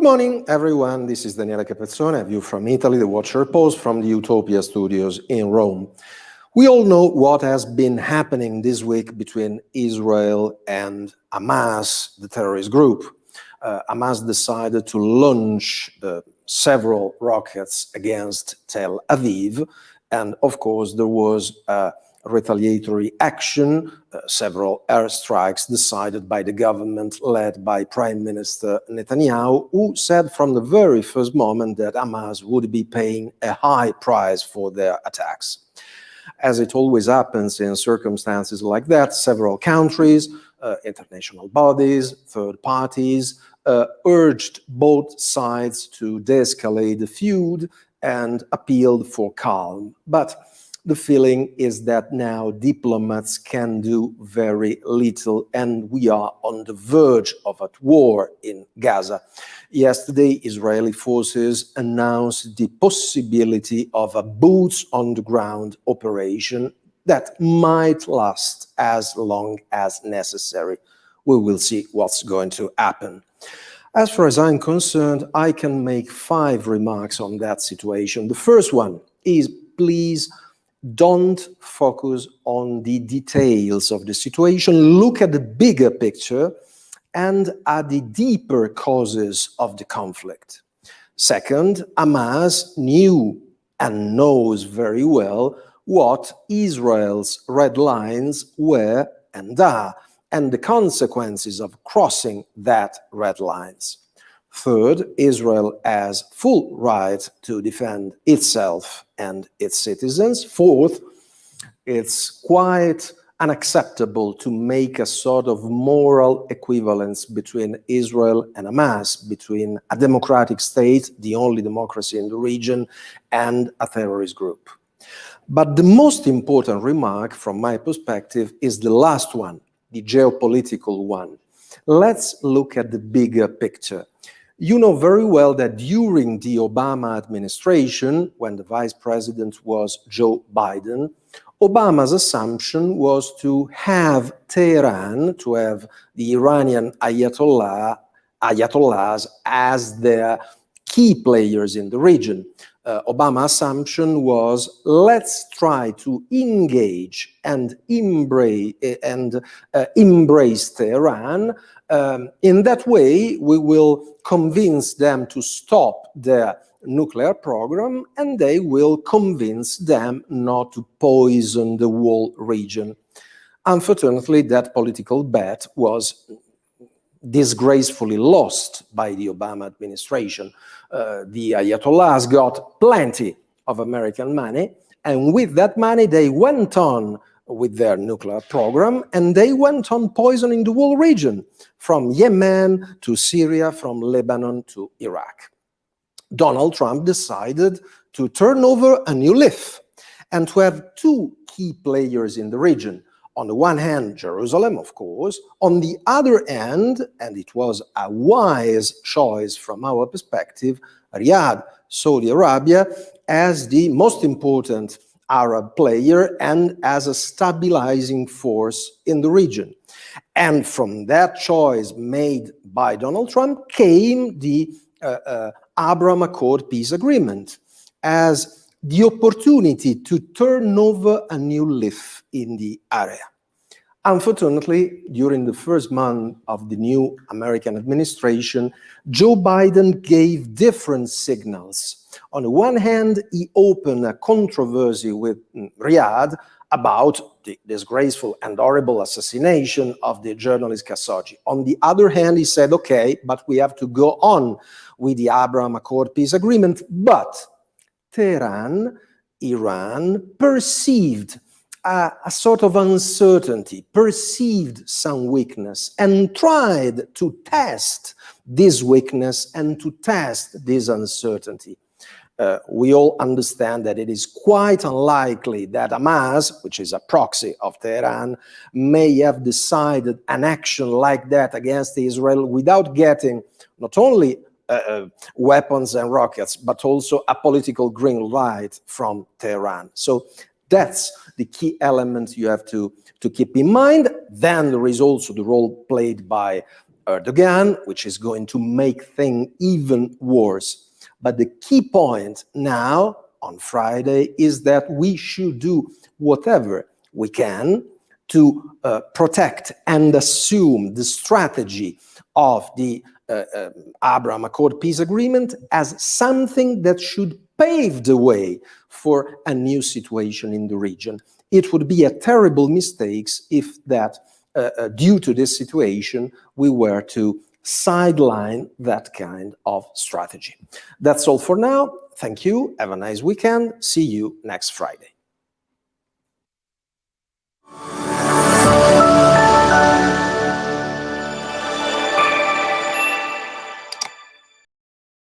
morning, everyone. This is Daniele Capezzone, a view from Italy, the Watcher Post from the Utopia Studios in Rome. We all know what has been happening this week between Israel and Hamas, the terrorist group. Hamas decided to launch several rockets against Tel Aviv, and of course there was retaliatory action, several airstrikes decided by the government led by Prime Minister Netanyahu, who said from the very first moment that Hamas would be paying a high price for their attacks. As it always happens in circumstances like that, several countries, international bodies, third parties, urged both sides to de-escalate the feud and appealed for calm. But the feeling is that now diplomats can do very little, and we are on the verge of a war in Gaza. Yesterday, Israeli forces announced the possibility of a boots-on-the-ground operation that might last as long as necessary. We will see what's going to happen. As far as I'm concerned, I can make 5 remarks on that situation. The first one is, please don't focus on the details of the situation. Look at the bigger picture and at the deeper causes of the conflict. Second, Hamas knew and knows very well what Israel's red lines were and are, and the consequences of crossing that red lines. Third, Israel has full right to defend itself and its citizens. Fourth, it's quite unacceptable to make a sort of moral equivalence between Israel and Hamas, between a democratic state, the only democracy in the region, and a terrorist group. But the most important remark from my perspective is the last one, the geopolitical one. Let's look at the bigger picture. You know very well that during the Obama administration, when the vice president was Joe Biden, Obama's assumption was to have Tehran, to have the Iranian ayatollahs as their key players in the region. Obama's assumption was, let's try to engage and embrace Tehran. In that way, we will convince them to stop their nuclear program, and they will convince them not to poison the whole region. Unfortunately, that political bet was disgracefully lost by the Obama administration. The Ayatollahs got plenty of American money, and with that money they went on with their nuclear program, and they went on poisoning the whole region, from Yemen to Syria, from Lebanon to Iraq. Donald Trump decided to turn over a new leaf and to have 2 key players in the region. On the one hand, Jerusalem, of course. On the other hand, and it was a wise choice from our perspective, Riyadh, Saudi Arabia, as the most important Arab player and as a stabilizing force in the region. And from that choice made by Donald Trump came the Abraham Accord peace agreement as the opportunity to turn over a new leaf in the area. Unfortunately, during the first month of the new American administration, Joe Biden gave different signals. On the one hand, he opened a controversy with Riyadh about the disgraceful and horrible assassination of the journalist Khashoggi. On the other hand, he said, okay, but we have to go on with the Abraham Accord peace agreement. But Tehran, Iran, perceived a sort of uncertainty, perceived some weakness, and tried to test this weakness and to test this uncertainty. We all understand that it is quite unlikely that Hamas, which is a proxy of Tehran, may have decided an action like that against Israel without getting not only weapons and rockets, but also a political green light from Tehran. So that's the key element you have to keep in mind. Then there is also the role played by Erdogan, which is going to make things even worse. But the key point now, on Friday, is that we should do whatever we can to protect and assume the strategy of the Abraham Accord peace agreement as something that should pave the way for a new situation in the region. It would be a terrible mistake if that, due to this situation, we were to sideline that kind of strategy. That's all for now. Thank you. Have a nice weekend. See you next Friday.